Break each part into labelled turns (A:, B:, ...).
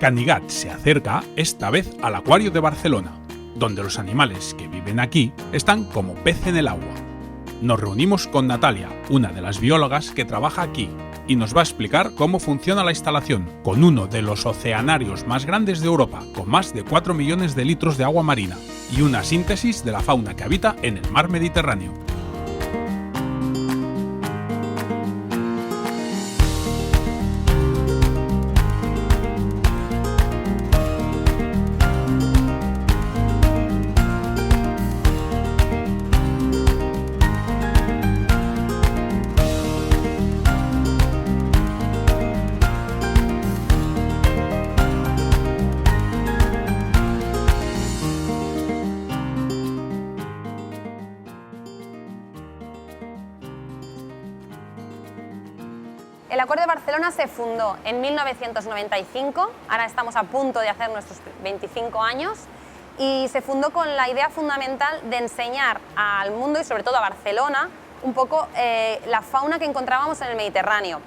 A: Canigat se acerca esta vez al Acuario de Barcelona, donde los animales que viven aquí están como pez en el agua. Nos reunimos con Natalia, una de las biólogas que trabaja aquí, y nos va a explicar cómo funciona la instalación, con uno de los oceanarios más grandes de Europa, con más de 4 millones de litros de agua marina, y una síntesis de la fauna que habita en el mar Mediterráneo.
B: El Acuario de Barcelona se fundó en 1995, ahora estamos a punto de hacer nuestros 25 años, y se fundó con la idea fundamental de enseñar al mundo y sobre todo a Barcelona un poco la fauna que encontrábamos en el Mediterráneo.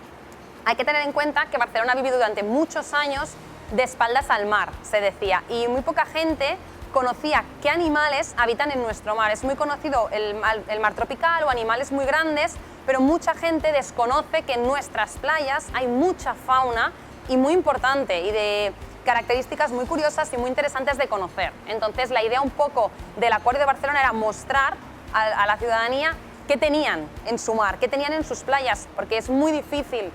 B: Hay que tener en cuenta que Barcelona ha vivido durante muchos años de espaldas al mar, se decía, y muy poca gente conocía qué animales habitan en nuestro mar. Es muy conocido el mar tropical o animales muy grandes, pero mucha gente desconoce que en nuestras playas hay mucha fauna y muy importante y de características muy curiosas y muy interesantes de conocer. Entonces la idea un poco del Acuario de Barcelona era mostrar a la ciudadanía qué tenían en su mar, qué tenían en sus playas, porque es muy difícil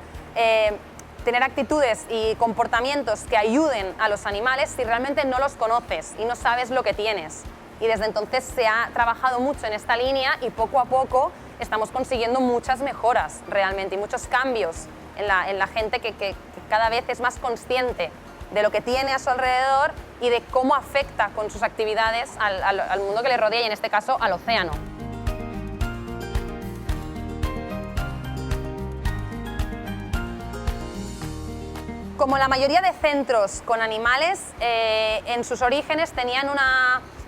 B: tener actitudes y comportamientos que ayuden a los animales si realmente no los conoces y no sabes lo que tienes. Y desde entonces se ha trabajado mucho en esta línea y poco a poco estamos consiguiendo muchas mejoras realmente y muchos cambios en la gente que cada vez es más consciente de lo que tiene a su alrededor y de cómo afecta con sus actividades al mundo que le rodea y en este caso al océano. Como la mayoría de centros con animales, en sus orígenes tenían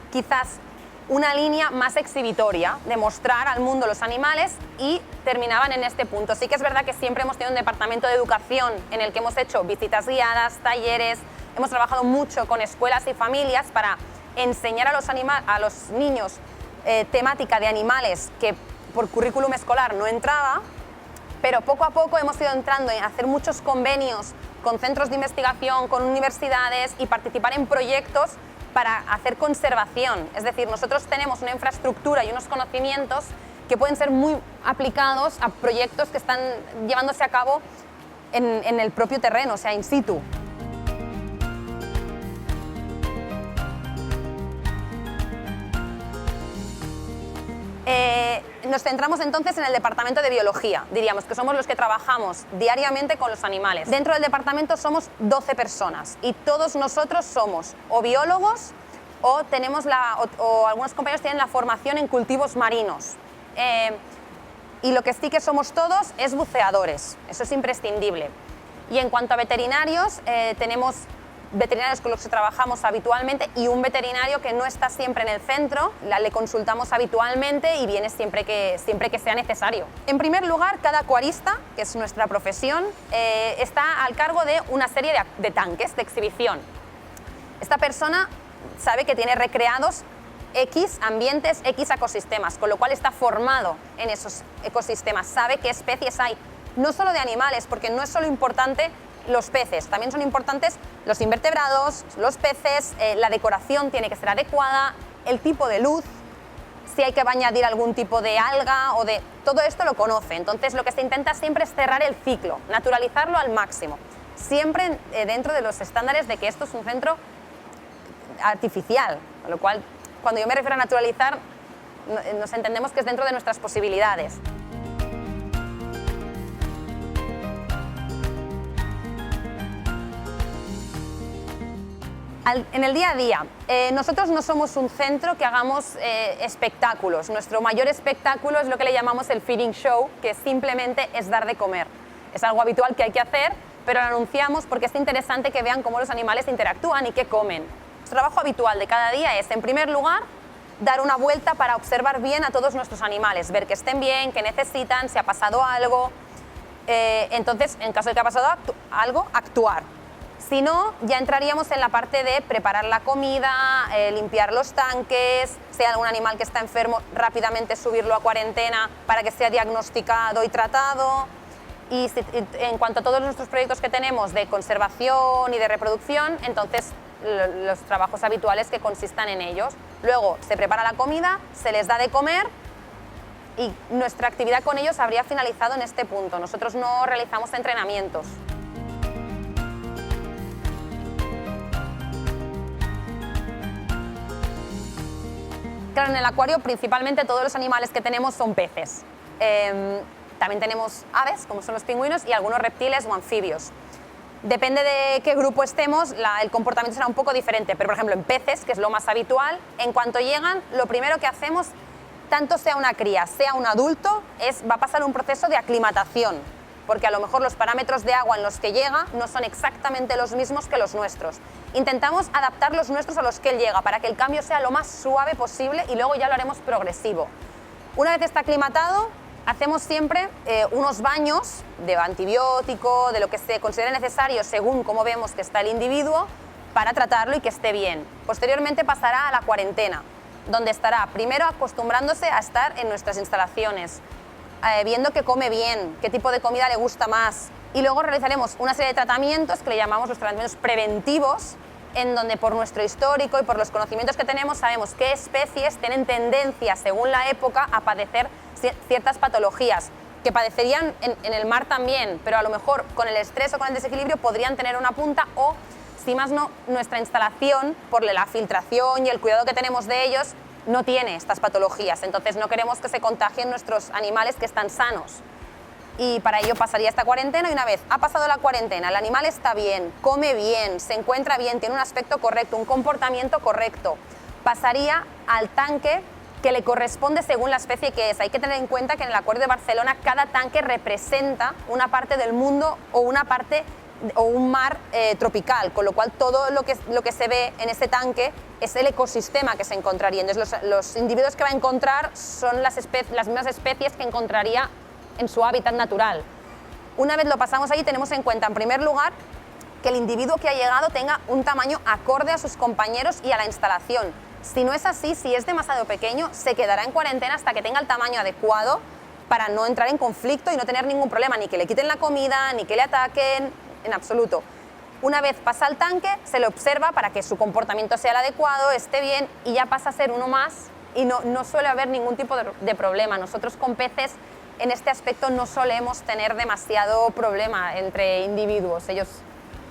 B: quizás una línea más exhibitoria, de mostrar al mundo los animales y terminaban en este punto. Sí que es verdad que siempre hemos tenido un departamento de educación en el que hemos hecho visitas guiadas, talleres, hemos trabajado mucho con escuelas y familias para enseñar a los niños temática de animales que por currículum escolar no entraba, pero poco a poco hemos ido entrando en hacer muchos convenios con centros de investigación, con universidades y participar en proyectos para hacer conservación. Es decir, nosotros tenemos una infraestructura y unos conocimientos que pueden ser muy aplicados a proyectos que están llevándose a cabo en el propio terreno, o sea, in situ. Nos centramos entonces en el departamento de biología, diríamos que somos los que trabajamos diariamente con los animales. Dentro del departamento somos 12 personas y todos nosotros somos o biólogos o algunos compañeros tienen la formación en cultivos marinos. Y lo que sí que somos todos es buceadores, eso es imprescindible. Y en cuanto a veterinarios, tenemos veterinarios con los que trabajamos habitualmente y un veterinario que no está siempre en el centro, le consultamos habitualmente y viene siempre que sea necesario. En primer lugar, cada acuarista, que es nuestra profesión, está al cargo de una serie de tanques de exhibición. Esta persona sabe que tiene recreados X ambientes, X ecosistemas, con lo cual está formado en esos ecosistemas, sabe qué especies hay, no solo de animales, porque no es solo importante los peces, también son importantes los invertebrados, los peces, la decoración tiene que ser adecuada, el tipo de luz, si hay que añadir algún tipo de alga o de... Todo esto lo conoce, entonces lo que se intenta siempre es cerrar el ciclo, naturalizarlo al máximo, siempre dentro de los estándares de que esto es un centro artificial, con lo cual cuando yo me refiero a naturalizar nos entendemos que es dentro de nuestras posibilidades. En el día a día, nosotros no somos un centro que hagamos espectáculos. Nuestro mayor espectáculo es lo que le llamamos el feeding show, que simplemente es dar de comer. Es algo habitual que hay que hacer, pero lo anunciamos porque es interesante que vean cómo los animales interactúan y qué comen. Nuestro trabajo habitual de cada día es, en primer lugar, dar una vuelta para observar bien a todos nuestros animales, ver que estén bien, que necesitan, si ha pasado algo. Entonces, en caso de que ha pasado algo, actuar. Si no, ya entraríamos en la parte de preparar la comida, limpiar los tanques, si hay algún animal que está enfermo, rápidamente subirlo a cuarentena para que sea diagnosticado y tratado. Y en cuanto a todos nuestros proyectos que tenemos de conservación y de reproducción, entonces los trabajos habituales que consistan en ellos. Luego se prepara la comida, se les da de comer y nuestra actividad con ellos habría finalizado en este punto. Nosotros no realizamos entrenamientos. Claro, en el acuario principalmente todos los animales que tenemos son peces. También tenemos aves, como son los pingüinos, y algunos reptiles o anfibios. Depende de qué grupo estemos, el comportamiento será un poco diferente, pero por ejemplo en peces, que es lo más habitual, en cuanto llegan, lo primero que hacemos, tanto sea una cría, sea un adulto, va a pasar un proceso de aclimatación, porque a lo mejor los parámetros de agua en los que llega no son exactamente los mismos que los nuestros. Intentamos adaptar los nuestros a los que él llega, para que el cambio sea lo más suave posible y luego ya lo haremos progresivo. Una vez está aclimatado, hacemos siempre unos baños de antibiótico, de lo que se considere necesario según cómo vemos que está el individuo, para tratarlo y que esté bien. Posteriormente pasará a la cuarentena, donde estará primero acostumbrándose a estar en nuestras instalaciones, viendo que come bien, qué tipo de comida le gusta más. Y luego realizaremos una serie de tratamientos que le llamamos los tratamientos preventivos, en donde por nuestro histórico y por los conocimientos que tenemos sabemos qué especies tienen tendencia, según la época, a padecer ciertas patologías, que padecerían en el mar también, pero a lo mejor con el estrés o con el desequilibrio podrían tener una punta, o si más no, nuestra instalación, por la filtración y el cuidado que tenemos de ellos, no tiene estas patologías. Entonces no queremos que se contagien nuestros animales que están sanos. Y para ello pasaría esta cuarentena, y una vez ha pasado la cuarentena, el animal está bien, come bien, se encuentra bien, tiene un aspecto correcto, un comportamiento correcto, pasaría al tanque que le corresponde según la especie que es. Hay que tener en cuenta que en el Acuario de Barcelona cada tanque representa una parte del mundo o una parte o un mar tropical, con lo cual todo lo que se ve en ese tanque es el ecosistema que se encontraría. Entonces los individuos que va a encontrar son las mismas especies que encontraría en su hábitat natural. Una vez lo pasamos allí, tenemos en cuenta, en primer lugar, que el individuo que ha llegado tenga un tamaño acorde a sus compañeros y a la instalación. Si no es así, si es demasiado pequeño, se quedará en cuarentena hasta que tenga el tamaño adecuado para no entrar en conflicto y no tener ningún problema, ni que le quiten la comida, ni que le ataquen, en absoluto. Una vez pasa al tanque, se le observa para que su comportamiento sea el adecuado, esté bien, y ya pasa a ser uno más, y no suele haber ningún tipo de problema. Nosotros con peces en este aspecto no solemos tener demasiado problema entre individuos. Ellos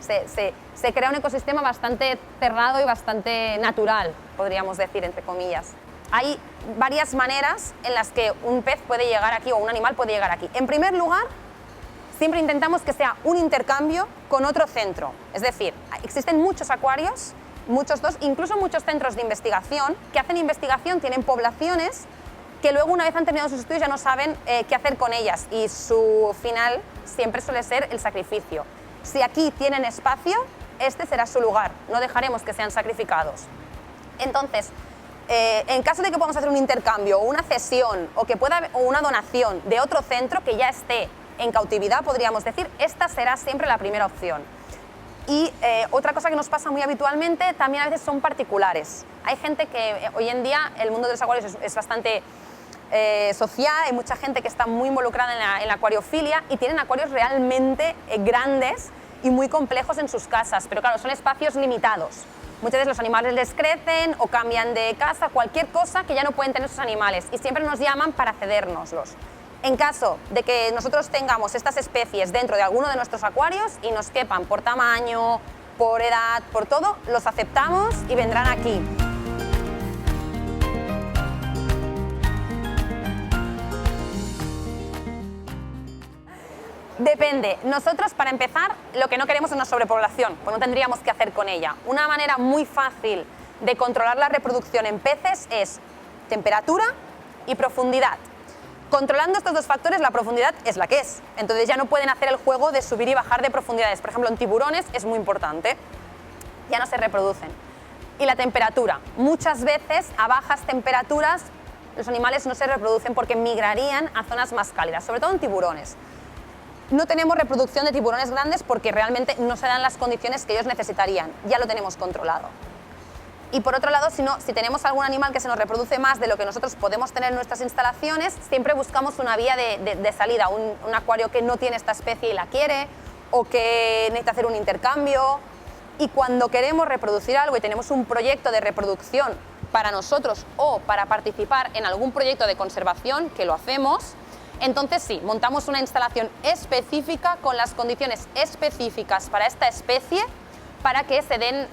B: se crea un ecosistema bastante cerrado y bastante natural, podríamos decir, entre comillas. Hay varias maneras en las que un pez puede llegar aquí o un animal puede llegar aquí. En primer lugar, siempre intentamos que sea un intercambio con otro centro. Es decir, existen muchos acuarios, incluso muchos centros de investigación que hacen investigación, tienen poblaciones que luego, una vez han terminado sus estudios, ya no saben qué hacer con ellas, y su final siempre suele ser el sacrificio. Si aquí tienen espacio, este será su lugar, no dejaremos que sean sacrificados. Entonces, en caso de que podamos hacer un intercambio o una cesión o una donación de otro centro que ya esté en cautividad, podríamos decir, esta será siempre la primera opción. Y otra cosa que nos pasa muy habitualmente también a veces son particulares. Hay gente que hoy en día el mundo de los acuarios es bastante social, hay mucha gente que está muy involucrada en la acuariofilia y tienen acuarios realmente grandes y muy complejos en sus casas, pero claro, son espacios limitados. Muchas veces los animales les crecen o cambian de casa, cualquier cosa que ya no pueden tener sus animales, y siempre nos llaman para cedérnoslos. En caso de que nosotros tengamos estas especies dentro de alguno de nuestros acuarios y nos quepan por tamaño, por edad, por todo, los aceptamos y vendrán aquí. Depende. Nosotros, para empezar, lo que no queremos es una sobrepoblación, pues no tendríamos que hacer con ella. Una manera muy fácil de controlar la reproducción en peces es temperatura y profundidad. Controlando estos dos factores, la profundidad es la que es. Entonces ya no pueden hacer el juego de subir y bajar de profundidades. Por ejemplo, en tiburones es muy importante. Ya no se reproducen. Y la temperatura. Muchas veces, a bajas temperaturas, los animales no se reproducen porque migrarían a zonas más cálidas, sobre todo en tiburones. no tenemos reproducción de tiburones grandes porque realmente no se dan las condiciones que ellos necesitarían, ya lo tenemos controlado. Y por otro lado, si tenemos algún animal que se nos reproduce más de lo que nosotros podemos tener en nuestras instalaciones, siempre buscamos una vía de salida, un acuario que no tiene esta especie y la quiere, o que necesita hacer un intercambio. Y cuando queremos reproducir algo y tenemos un proyecto de reproducción para nosotros o para participar en algún proyecto de conservación, que lo hacemos, entonces sí, montamos una instalación específica con las condiciones específicas para esta especie, para que se den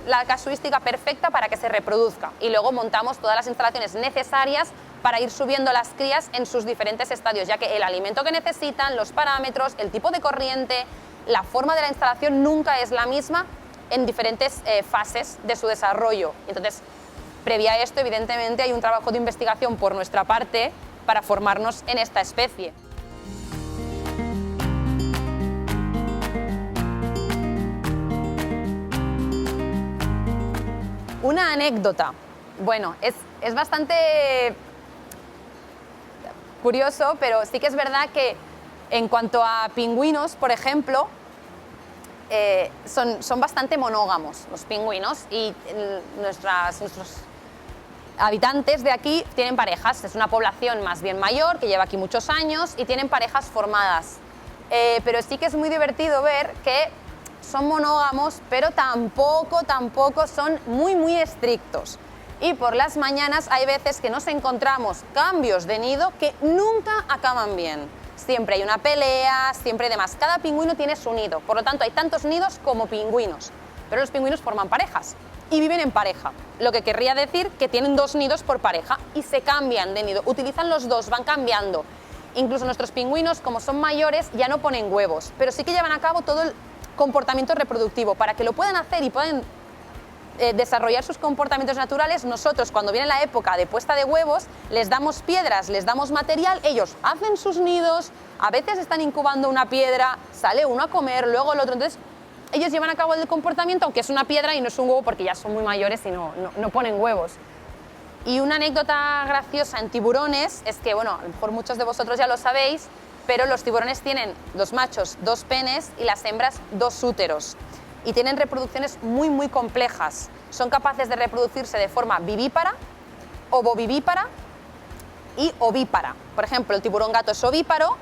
B: la casuística perfecta para que se reproduzca. Y luego montamos todas las instalaciones necesarias para ir subiendo las crías en sus diferentes estadios, ya que el alimento que necesitan, los parámetros, el tipo de corriente, la forma de la instalación nunca es la misma en diferentes fases de su desarrollo. Entonces, previa a esto, evidentemente, hay un trabajo de investigación por nuestra parte para formarnos en esta especie. Una anécdota. Bueno, es bastante curioso, pero sí que es verdad que en cuanto a pingüinos, por ejemplo, son bastante monógamos los pingüinos y nuestros habitantes de aquí tienen parejas. Es una población más bien mayor que lleva aquí muchos años y tienen parejas formadas. Pero sí que es muy divertido ver que son monógamos, pero tampoco son muy estrictos. Y por las mañanas hay veces que nos encontramos cambios de nido que nunca acaban bien. Siempre hay una pelea, siempre hay demás. Cada pingüino tiene su nido, por lo tanto hay tantos nidos como pingüinos. Pero los pingüinos forman parejas y viven en pareja, lo que querría decir que tienen 2 nidos por pareja y se cambian de nido, utilizan los 2, van cambiando. Incluso nuestros pingüinos, como son mayores, ya no ponen huevos, pero sí que llevan a cabo todo el comportamiento reproductivo. Para que lo puedan hacer y puedan desarrollar sus comportamientos naturales, nosotros, cuando viene la época de puesta de huevos, les damos piedras, les damos material, ellos hacen sus nidos, a veces están incubando una piedra, sale uno a comer, luego el otro. Entonces, ellos llevan a cabo el comportamiento, aunque es una piedra y no es un huevo porque ya son muy mayores y no ponen huevos. Y una anécdota graciosa en tiburones es que, bueno, a lo mejor muchos de vosotros ya lo sabéis, pero los tiburones tienen, los machos, 2 penes y las hembras 2 úteros. Y tienen reproducciones muy complejas. Son capaces de reproducirse de forma vivípara, ovovivípara y ovípara. Por ejemplo, el tiburón gato es ovíparo.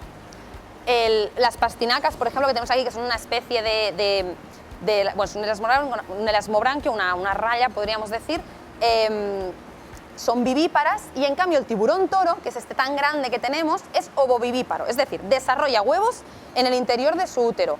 B: Las pastinacas, por ejemplo, que tenemos aquí, que son una especie bueno, un elasmobranquio, una raya, podríamos decir, son vivíparas, y en cambio el tiburón toro, que es este tan grande que tenemos, es ovovivíparo, es decir, desarrolla huevos en el interior de su útero.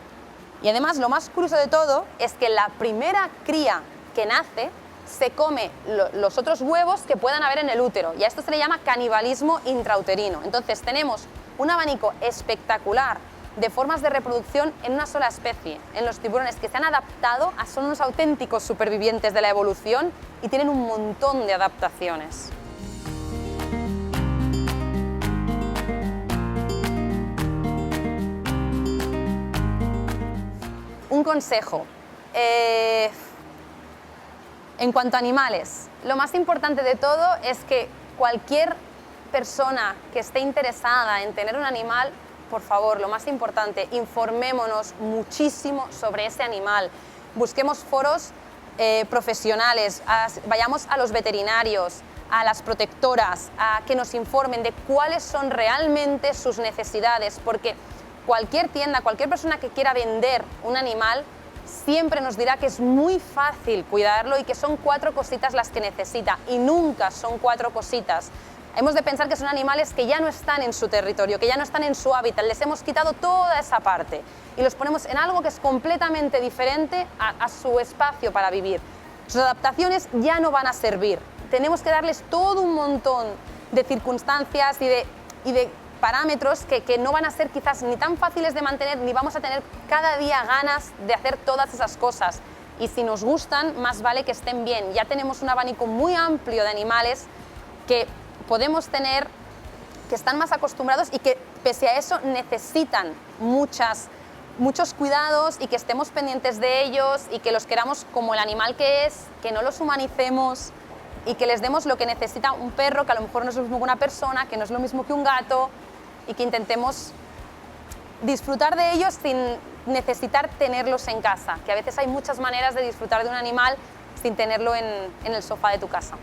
B: Y además, lo más curioso de todo es que la primera cría que nace se come los otros huevos que puedan haber en el útero, y a esto se le llama canibalismo intrauterino. Entonces tenemos un abanico espectacular de formas de reproducción en una sola especie, en los tiburones, que se han adaptado, son unos auténticos supervivientes de la evolución y tienen un montón de adaptaciones. Un consejo. En cuanto a animales, lo más importante de todo es que cualquier persona que esté interesada en tener un animal, por favor, lo más importante, informémonos muchísimo sobre ese animal. Busquemos foros profesionales, vayamos a los veterinarios, a las protectoras, a que nos informen de cuáles son realmente sus necesidades, porque cualquier tienda, cualquier persona que quiera vender un animal siempre nos dirá que es muy fácil cuidarlo y que son 4 cositas las que necesita, y nunca son 4 cositas. Hemos de pensar que son animales que ya no están en su territorio, que ya no están en su hábitat, les hemos quitado toda esa parte y los ponemos en algo que es completamente diferente a su espacio para vivir. Sus adaptaciones ya no van a servir. Tenemos que darles todo un montón de circunstancias y de parámetros que no van a ser quizás ni tan fáciles de mantener, ni vamos a tener cada día ganas de hacer todas esas cosas. Y si nos gustan, más vale que estén bien. Ya tenemos un abanico muy amplio de animales que podemos tener, que están más acostumbrados y que pese a eso necesitan muchos cuidados, y que estemos pendientes de ellos y que los queramos como el animal que es, que no los humanicemos y que les demos lo que necesita un perro, que a lo mejor no es lo mismo que una persona, que no es lo mismo que un gato, y que intentemos disfrutar de ellos sin necesitar tenerlos en casa, que a veces hay muchas maneras de disfrutar de un animal sin tenerlo en el sofá de tu casa.